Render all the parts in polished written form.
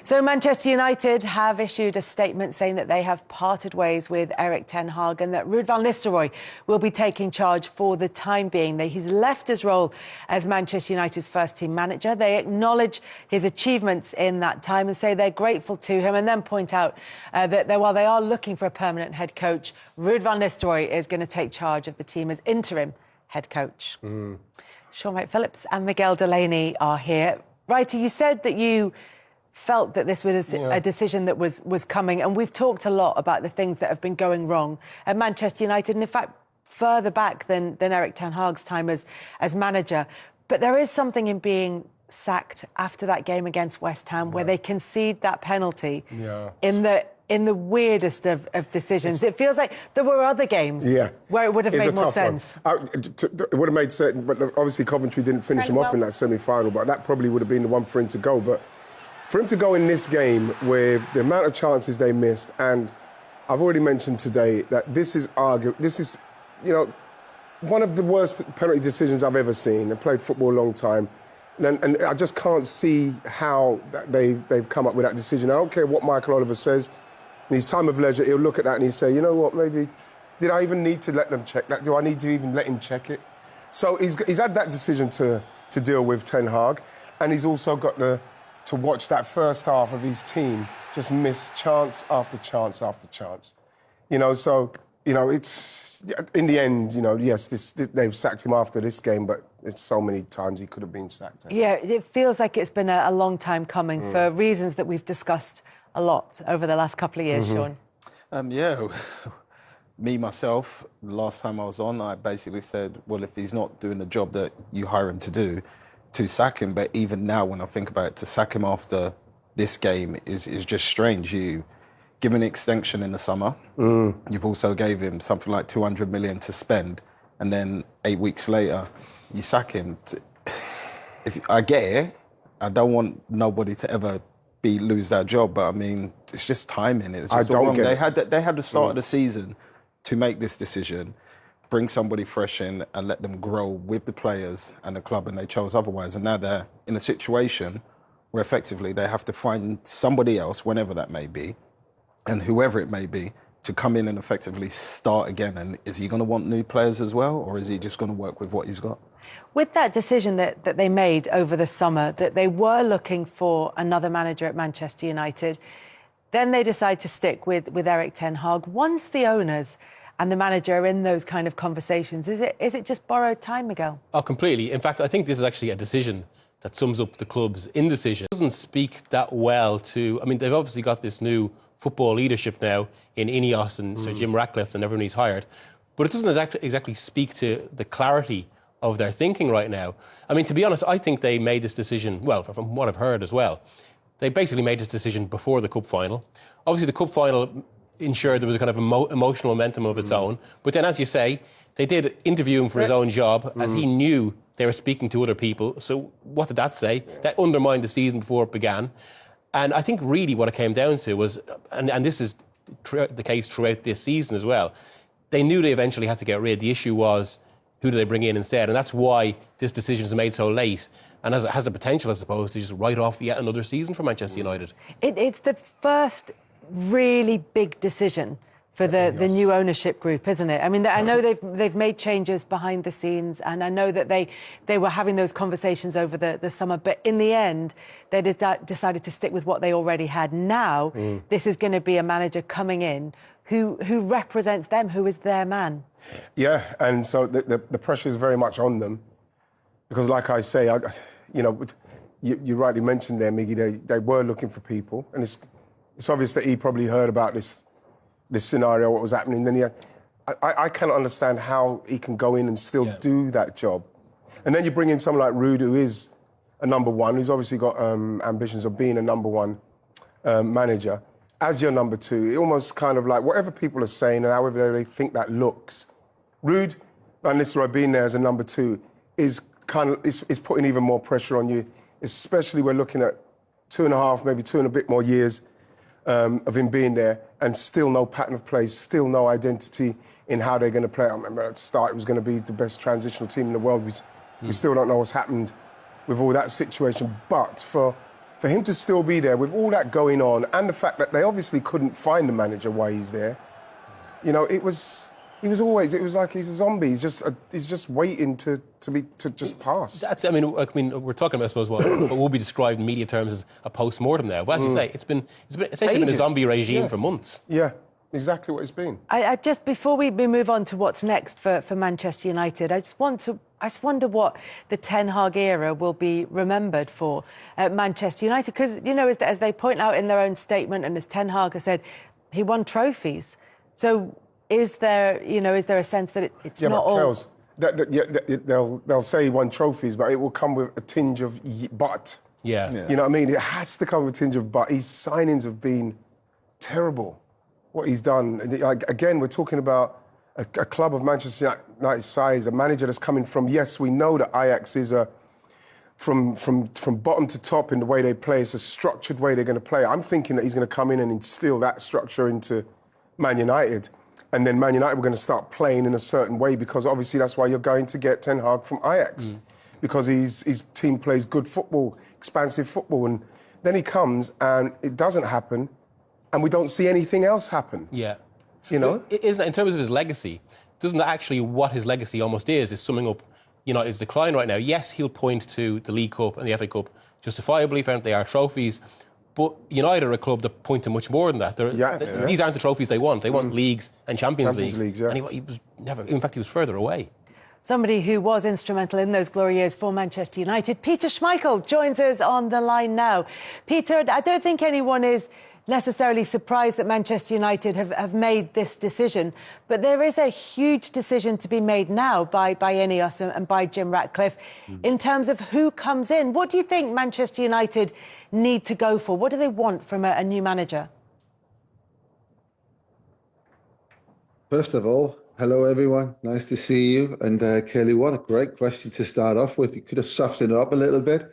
So Manchester United have issued a statement saying that they have parted ways with Erik ten Hag and that Ruud van Nistelrooy will be taking charge for the time being. He's left his role as Manchester United's first-team manager. They acknowledge his achievements in that time and say they're grateful to him, and then point out that while they are looking for a permanent head coach, Ruud van Nistelrooy is going to take charge of the team as interim head coach. Sean Wright Phillips and Miguel Delaney are here. Wrighty, you said that you felt that this was a decision that was coming, and we've talked a lot about the things that have been going wrong at Manchester United, and in fact further back than Erik ten Hag's time as manager. But there is something in being sacked after that game against West Ham where they concede that penalty in the weirdest of decisions. It feels like there were other games where it would have made more sense. It would have made sense, but obviously Coventry didn't finish him off in that semi-final, but that probably would have been the one for him to go. But for him to go in this game with the amount of chances they missed, and I've already mentioned today that this is, one of the worst penalty decisions I've ever seen. I played football a long time, and I just can't see how they've come up with that decision. I don't care what Michael Oliver says. In his time of leisure, he'll look at that and he'll say, you know what, maybe, did I even need to let them check that? Do I need to even let him check it? So he's had that decision to deal with, Ten Hag, and he's also got to watch that first half of his team just miss chance after chance after chance. It's, in the end, yes, they've sacked him after this game, but it's so many times he could have been sacked. Yeah, it feels like it's been a long time coming for reasons that we've discussed a lot over the last couple of years, Sean. Me, myself, the last time I was on, I basically said, well, if he's not doing the job that you hire him to do, to sack him. But even now, when I think about it, to sack him after this game is just strange. You give him an extension in the summer. You've also gave him something like 200 million to spend, and then 8 weeks later, you sack him. If I get it, I don't want nobody to ever lose that job, but I mean, it's just timing. It's just all wrong. They had the start of the season to make this decision, bring somebody fresh in and let them grow with the players and the club, and they chose otherwise. And now they're in a situation where effectively they have to find somebody else, whenever that may be, and whoever it may be, to come in and effectively start again. And is he going to want new players as well, or is he just going to work with what he's got? With that decision that they made over the summer, that they were looking for another manager at Manchester United, then they decide to stick with Erik ten Hag. Once the owners and the manager are in those kind of conversations, is it just borrowed time, Miguel? Oh, completely. In fact, I think this is actually a decision that sums up the club's indecision. It doesn't speak that well to... I mean, they've obviously got this new football leadership now in Ineos and Sir Jim Ratcliffe and everyone he's hired, but it doesn't exactly speak to the clarity of their thinking right now. I mean, to be honest, I think they made this decision, well, from what I've heard as well, they basically made this decision before the cup final. Obviously, the cup final ensured there was a kind of emotional momentum of its own, but then, as you say, they did interview him for his own job, as he knew they were speaking to other people. So what did that say? That undermined the season before it began. And I think really what it came down to was, and this is the case throughout this season as well, they knew they eventually had to get rid. The issue was, who do they bring in instead? And that's why this decision is made so late. And as it has the potential, I suppose, to just write off yet another season for Manchester United. It's the first really big decision for the new ownership group, isn't it? I mean, I know they've made changes behind the scenes, and I know that they were having those conversations over the summer, but in the end, they decided to stick with what they already had. Now, this is going to be a manager coming in who represents them, who is their man. Yeah, and so the pressure is very much on them, because like I say, you rightly mentioned there, Miggy, they were looking for people, and it's obvious that he probably heard about this scenario, what was happening. Then I cannot understand how he can go in and still do that job. And then you bring in someone like Ruud, who is a number one, who's obviously got ambitions of being a number one manager, as your number two. It almost kind of like whatever people are saying and however they think that looks, Ruud van Nistelrooy being there as a number two is putting even more pressure on you, especially we're looking at 2.5, maybe 2 and a bit more years of him being there, and still no pattern of play, still no identity in how they're going to play. I remember at the start it was going to be the best transitional team in the world. We still don't know what's happened with all that situation. But for for him to still be there with all that going on and the fact that they obviously couldn't find the manager while he's there, you know, it was like he's a zombie. He's just waiting to just pass. That's, I mean, we're talking about, I suppose, what will be described in media terms as a post-mortem now. But as you say, it's essentially been a zombie regime for months. Yeah, exactly what it's been. I just, before we move on to what's next for Manchester United, I just wonder what the Ten Hag era will be remembered for at Manchester United. Because, you know, as they point out in their own statement, and as Ten Hag has said, he won trophies. So is there a sense that it's not all... They'll say he won trophies, but it will come with a tinge of but. Yeah. You know what I mean? It has to come with a tinge of but. His signings have been terrible, what he's done. Again, we're talking about a club of Manchester United's size, a manager that's coming from, yes, we know that Ajax is from bottom to top in the way they play. It's a structured way they're going to play. I'm thinking that he's going to come in and instill that structure into Man United. And then Man United were going to start playing in a certain way, because obviously that's why you're going to get Ten Hag from Ajax, because his team plays good football, expansive football. And then he comes and it doesn't happen, and we don't see anything else happen. Yeah. You know? Isn't that, in terms of his legacy, doesn't that actually what his legacy almost is summing up United's decline right now? Yes, he'll point to the League Cup and the FA Cup justifiably, found they are trophies. But United are a club that point to much more than that. These aren't the trophies they want. They want leagues and Champions Leagues. Yeah. And he was never, in fact, he was further away. Somebody who was instrumental in those glory years for Manchester United, Peter Schmeichel, joins us on the line now. Peter, I don't think anyone is necessarily surprised that Manchester United have made this decision, but there is a huge decision to be made now by Ineos and by Jim Ratcliffe in terms of who comes in. What do you think Manchester United need to go for? What do they want from a new manager? First of all, hello everyone, nice to see you. And Kelly, what a great question to start off with. You could have softened it up a little bit.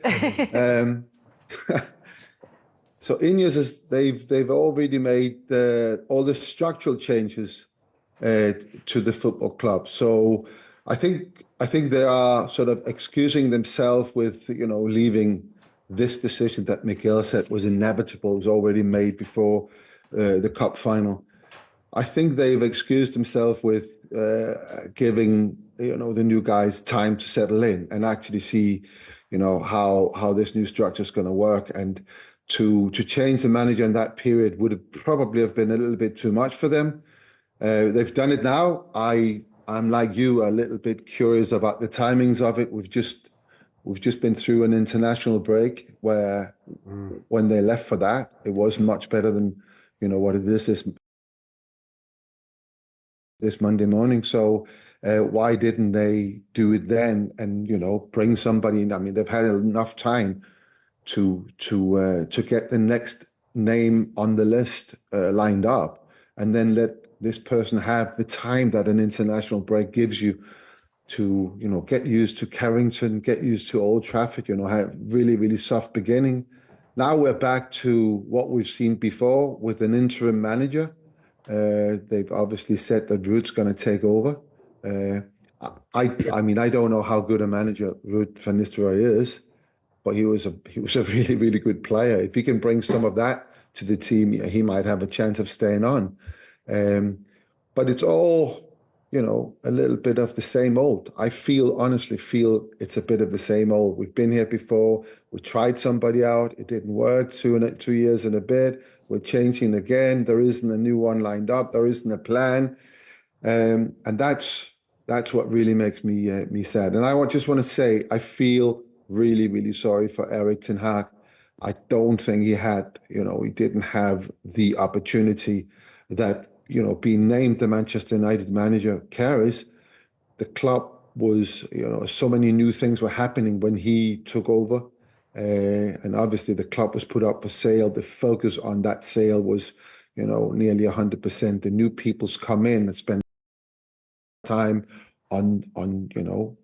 So Ineos, they've already made all the structural changes to the football club. So I think they are sort of excusing themselves with, you know, leaving this decision that Miguel said was inevitable, was already made before the cup final. I think they've excused themselves with giving, you know, the new guys time to settle in and actually see, you know, how this new structure is going to work. And to change the manager in that period would have probably been a little bit too much for them. They've done it now. I'm like you, a little bit curious about the timings of it. We've just been through an international break where when they left for that, it was much better than, you know, what it is this Monday morning. So why didn't they do it then and, you know, bring somebody in? I mean, they've had enough time to get the next name on the list lined up, and then let this person have the time that an international break gives you to, you know, get used to Carrington, get used to Old Trafford, you know, have really, really soft beginning. Now we're back to what we've seen before with an interim manager. They've obviously said that Ruud's going to take over. I mean, I don't know how good a manager Ruud van Nistelrooy is, but he was a really, really good player. If he can bring some of that to the team, he might have a chance of staying on. But it's all, you know, a little bit of the same old. I honestly feel it's a bit of the same old. We've been here before. We tried somebody out. It didn't work. 2 years and a bit. We're changing again. There isn't a new one lined up. There isn't a plan. And that's what really makes me sad. And I just want to say, I feel really, really sorry for Erik ten Hag. I don't think he didn't have the opportunity that, you know, being named the Manchester United manager carries. The club was, you know, so many new things were happening when he took over. And obviously the club was put up for sale. The focus on that sale was, you know, nearly 100%. The new people's come in and spend time on, you know,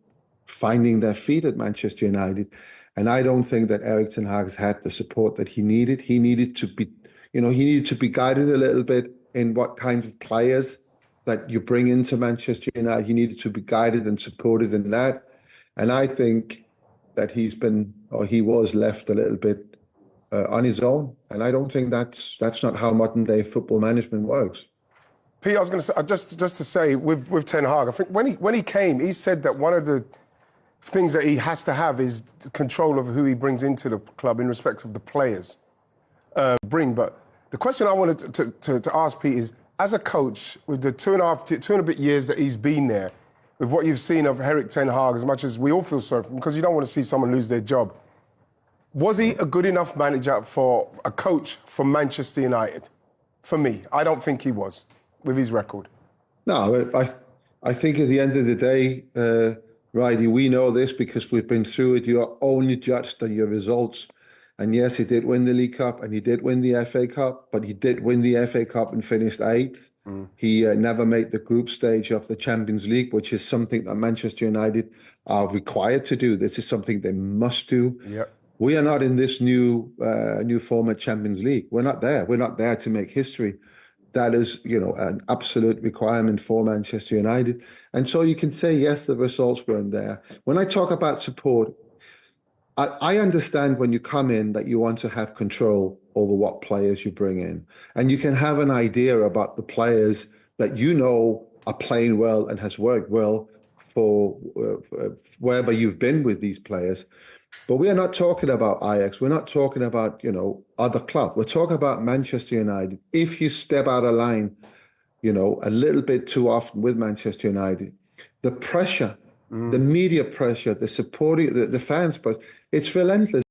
finding their feet at Manchester United. And I don't think that Erik ten Hag has had the support that he needed. He needed to be guided a little bit in what kinds of players that you bring into Manchester United. He needed to be guided and supported in that. And I think that he was left a little bit on his own. And I don't think that's not how modern day football management works. Pete, I was going to say, just to say, with Ten Hag, I think when he came, he said that one of the things that he has to have is control of who he brings into the club in respect of the players But the question I wanted to ask Pete is, as a coach, with the two and a bit years that he's been there, with what you've seen of Erik ten Hag, as much as we all feel sorry for him, because you don't want to see someone lose their job, was he a good enough manager for a coach for Manchester United? For me, I don't think he was, with his record. No, I think at the end of the day, Righty, we know this because we've been through it. You are only judged on your results. And yes, he did win the League Cup and he did win the FA Cup, but he did win the FA Cup and finished 8th. He never made the group stage of the Champions League, which is something that Manchester United are required to do. This is something they must do. Yep. We are not in this new format Champions League. We're not there. We're not there to make history. That is, an absolute requirement for Manchester United. And so you can say, yes, the results weren't there. When I talk about support, I understand when you come in that you want to have control over what players you bring in. And you can have an idea about the players that you know are playing well and has worked well for wherever you've been with these players. But we are not talking about Ajax. We're not talking about, other club. We're talking about Manchester United. If you step out of line, a little bit too often with Manchester United, the pressure, the media pressure, the supporting, the fans, but it's relentless.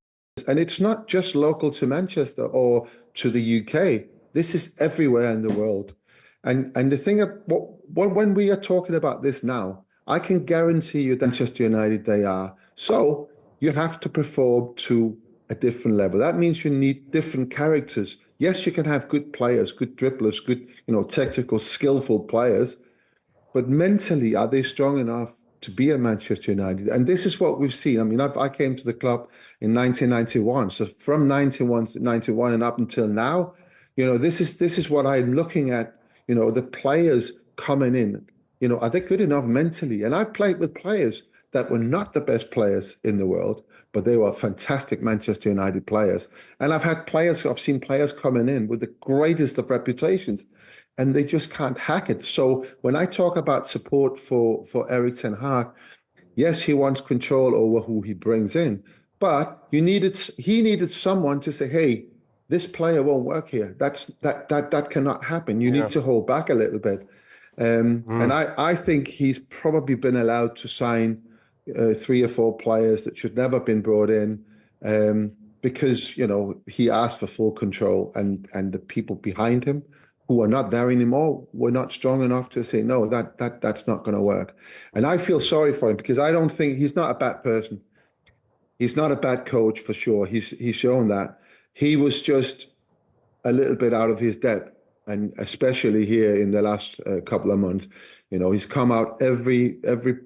And it's not just local to Manchester or to the UK. This is everywhere in the world. And the thing of when we are talking about this now, I can guarantee you that Manchester United they are. So you have to perform to a different level. That means you need different characters. Yes, you can have good players, good dribblers, good, technical, skillful players, but mentally, are they strong enough to be at Manchester United? And this is what we've seen. I mean, I came to the club in 1991. So from 91 and up until now, this is what I'm looking at, the players coming in, are they good enough mentally? And I've played with players that were not the best players in the world, but they were fantastic Manchester United players. And I've seen players coming in with the greatest of reputations, and they just can't hack it. So when I talk about support for Erik ten Hag, yes, he wants control over who he brings in, but he needed someone to say, hey, this player won't work here. That cannot happen. You need to hold back a little bit. And I think he's probably been allowed to sign 3 or 4 players that should never have been brought in because, he asked for full control and the people behind him who are not there anymore were not strong enough to say, no, that's not going to work. And I feel sorry for him because I don't think he's not a bad person. He's not a bad coach for sure. He's shown that. He was just a little bit out of his depth. And especially here in the last couple of months, he's come out every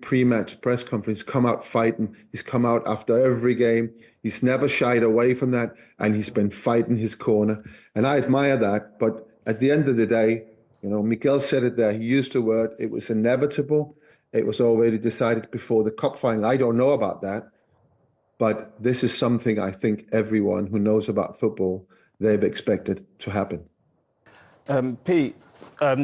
pre-match press conference, come out fighting. He's come out after every game. He's never shied away from that, and he's been fighting his corner. And I admire that. But at the end of the day, Miguel said it there. He used the word, it was inevitable. It was already decided before the cup final. I don't know about that. But this is something I think everyone who knows about football, they've expected to happen. Pete,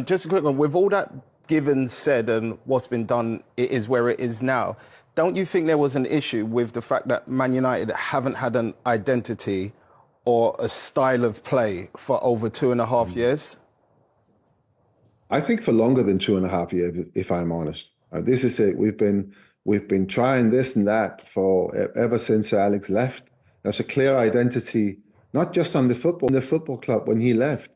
just a quick one. With all that given, said, and what's been done, it is where it is now. Don't you think there was an issue with the fact that Man United haven't had an identity or a style of play for over 2.5 years? I think for longer than 2.5 years, if I'm honest. This is it. We've been trying this and that ever since Alex left. There's a clear identity, not just on the football club when he left.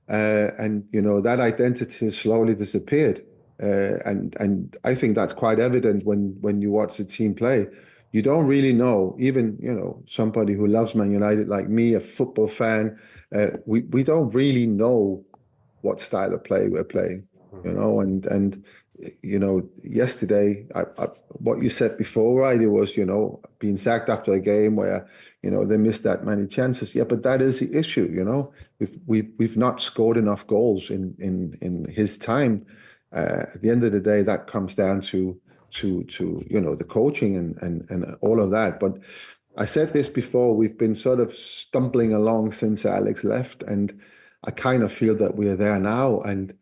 And that identity has slowly disappeared, and I think that's quite evident when you watch the team play. You don't really know, even somebody who loves Man United like me, a football fan. We don't really know what style of play we're playing, and yesterday, what you said before, right? It was being sacked after a game where they missed that many chances. Yeah, but that is the issue. We've not scored enough goals in his time. At the end of the day, that comes down to the coaching and all of that. But I said this before, we've been sort of stumbling along since Alex left, and I kind of feel that we're there now. And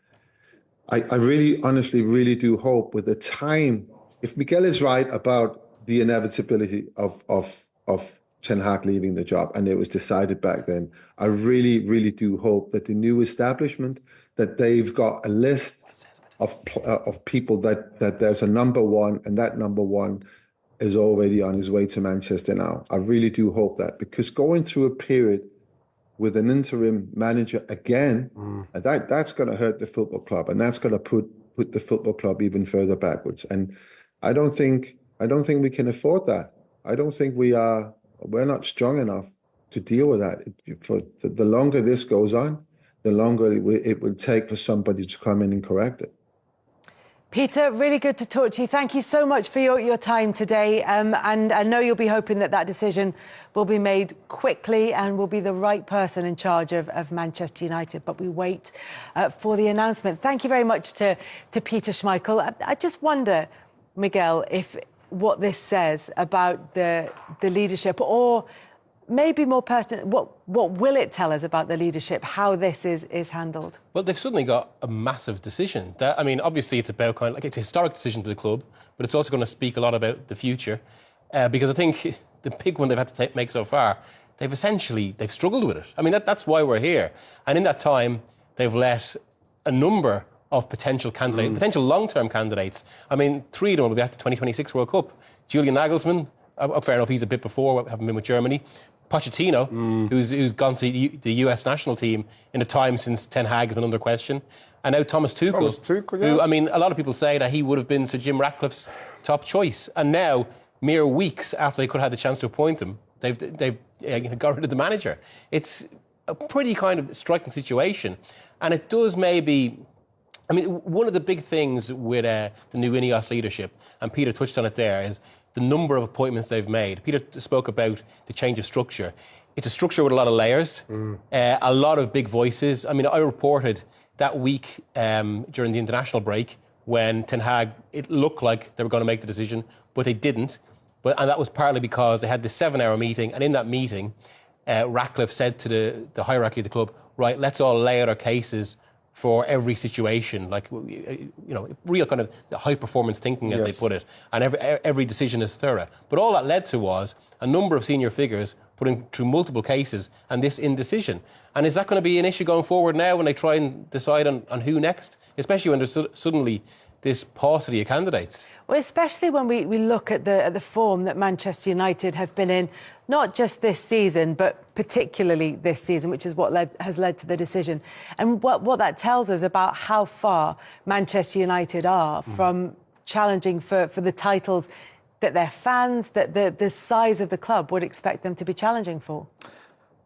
I really, honestly, really do hope with the time, if Miguel is right about the inevitability of Ten Hag leaving the job, and it was decided back then, I really, really do hope that the new establishment, that they've got a list of people that there's a number one, and that number one is already on his way to Manchester now. I really do hope that, because going through a period with an interim manager again, that's going to hurt the football club, and that's going to put the football club even further backwards. And I don't think we can afford that. I don't think we're not strong enough to deal with that. For the longer this goes on, the longer it will take for somebody to come in and correct it. Peter, really good to talk to you. Thank you so much for your time today. And I know you'll be hoping that decision will be made quickly and will be the right person in charge of Manchester United. But we wait for the announcement. Thank you very much to Peter Schmeichel. I just wonder, Miguel, if what this says about the leadership, or maybe more personally, what will it tell us about the leadership, how this is handled? Well, they've suddenly got a massive decision. Obviously it's about it's a historic decision to the club, but it's also going to speak a lot about the future. Because I think the big one they've had to make so far, they've struggled with it. That's why we're here. And in that time, they've let a number of potential candidates, potential long-term candidates. 3 of them will be at the 2026 World Cup. Julian Nagelsmann, fair enough, he's a bit before, having been with Germany. Pochettino, who's gone to the US national team in a time since Ten Hag has been under question. And now Thomas Tuchel, yeah. who, a lot of people say that he would have been Sir Jim Ratcliffe's top choice. And now, mere weeks after they could have had the chance to appoint him, they've got rid of the manager. It's a pretty kind of striking situation. And it does maybe... one of the big things with the new Ineos leadership, and Peter touched on it there, is the number of appointments they've made. Peter spoke about the change of structure. It's a structure with a lot of layers, a lot of big voices. I reported that week during the international break when Ten Hag, it looked like they were going to make the decision, but they didn't. And that was partly because they had this 7-hour meeting, and in that meeting, Ratcliffe said to the hierarchy of the club, right, let's all lay out our cases for every situation, real kind of high-performance thinking, as they put it, and every decision is thorough. But all that led to was a number of senior figures putting through multiple cases and this indecision. And is that going to be an issue going forward now when they try and decide on who next, especially when there's suddenly this paucity of candidates? Well, especially when we look at the form that Manchester United have been in, not just this season, but particularly this season, which is what has led to the decision. And what that tells us about how far Manchester United are from challenging for the titles that their fans, that the size of the club would expect them to be challenging for.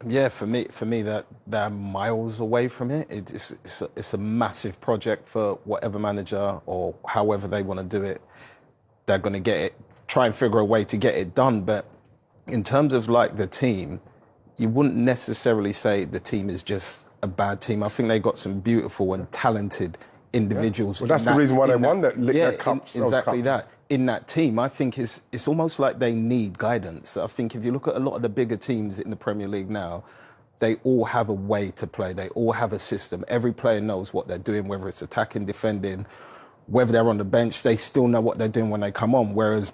Yeah, for me, that they're miles away from it. It's a massive project for whatever manager or however they want to do it. They're going to get it, try and figure a way to get it done. But in terms of the team, you wouldn't necessarily say the team is just a bad team. I think they got some beautiful and talented individuals. Well, that's the reason why they won their cups. Exactly that. In that team, I think it's almost like they need guidance. I think if you look at a lot of the bigger teams in the Premier League now, they all have a way to play. They all have a system. Every player knows what they're doing, whether it's attacking, defending, whether they're on the bench, they still know what they're doing when they come on. Whereas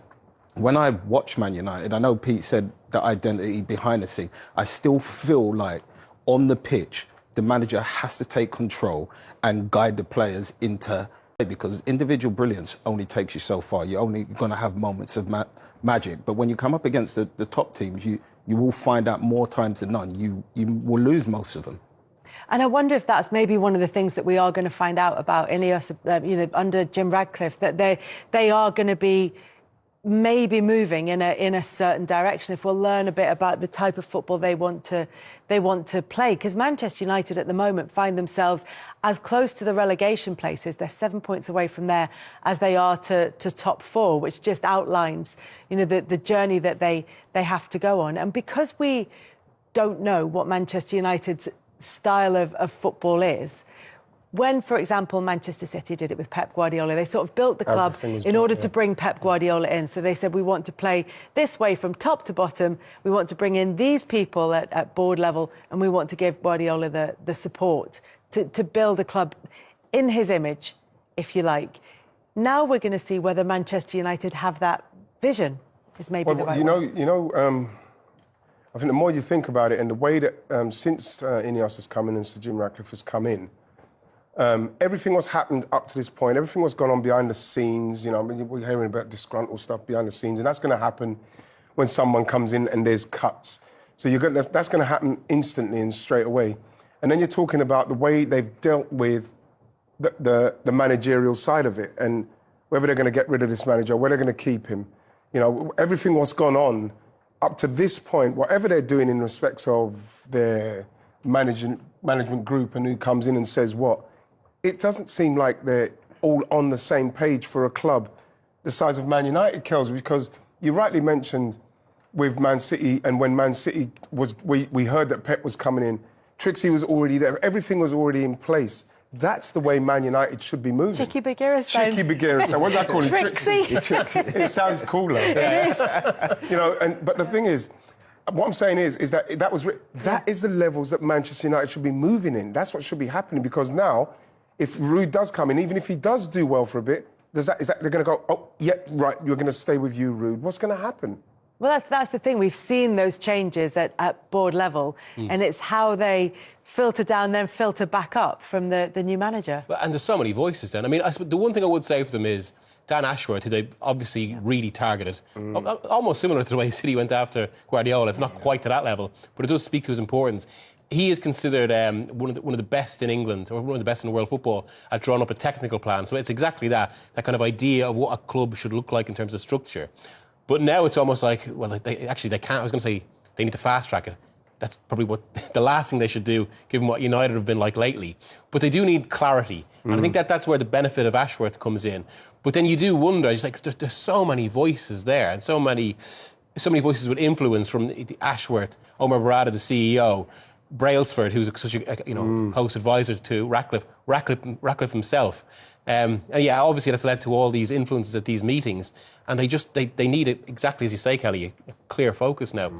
when I watch Man United, I know Pete said the identity behind the scene, I still feel like on the pitch, the manager has to take control and guide the players into, because individual brilliance only takes you so far. You're only going to have moments of magic. But when you come up against the top teams, you will find out more times than none. You will lose most of them. And I wonder if that's maybe one of the things that we are going to find out about Ineos, under Jim Ratcliffe, that they are going to be maybe moving in a certain direction, if we'll learn a bit about the type of football they want to play. Because Manchester United at the moment find themselves as close to the relegation places, they're 7 points away from there, as they are to top 4, which just outlines, the journey that they have to go on. And because we don't know what Manchester United's style of football is, when, for example, Manchester City did it with Pep Guardiola, they sort of built the club Everything was in built, order yeah. to bring Pep Guardiola in. So they said, we want to play this way from top to bottom. We want to bring in these people at board level, and we want to give Guardiola the support to build a club in his image, if you like. Now we're going to see whether Manchester United have that vision. Is maybe the right one. I think the more you think about it, and the way that since Ineos has come in and Sir Jim Ratcliffe has come in, everything what's happened up to this point, everything what's gone on behind the scenes, you know, I mean, we're hearing about disgruntled stuff behind the scenes, and that's going to happen when someone comes in and there's cuts. So that's going to happen instantly and straight away. And then you're talking about the way they've dealt with the managerial side of it, and whether they're going to get rid of this manager, whether they're going to keep him. You know, everything what's gone on up to this point, whatever they're doing in respects of their management group and who comes in and says what, it doesn't seem like they're all on the same page for a club the size of Man United, Kels, because you rightly mentioned with Man City, and when Man City we heard that Pep was coming in, Trixie was already there, everything was already in place. That's the way Man United should be moving. Chicky Bagheera-style. Chicky Bagheera-style. What does that call it? Trixie. It sounds cooler. It is. You know, but the thing is, what I'm saying is that is the levels that Manchester United should be moving in. That's what should be happening, because now, if Ruud does come in, even if he does do well for a bit, is that they're going to go, oh, yeah, right, you're going to stay with you, Ruud. What's going to happen? Well, that's the thing. We've seen those changes at board level, and it's how they filter down, then filter back up from the new manager. And there's so many voices then. I mean, the one thing I would say for them is Dan Ashworth, who they obviously really targeted, almost similar to the way City went after Guardiola. It's not quite to that level, but it does speak to his importance. He is considered one of the best in England, or one of the best in world football, at drawing up a technical plan. So it's exactly that kind of idea of what a club should look like in terms of structure. But now it's almost like, well, they can't. I was going to say they need to fast track it. That's probably what the last thing they should do, given what United have been like lately. But they do need clarity, and I think that's where the benefit of Ashworth comes in. But then you do wonder, it's like there's so many voices there, and so many voices with influence from Ashworth, Omar Barada, the CEO, Brailsford, who's such a close advisor to Ratcliffe himself. And yeah, obviously that's led to all these influences at these meetings, and they need it, exactly as you say, Kelly, a clear focus now.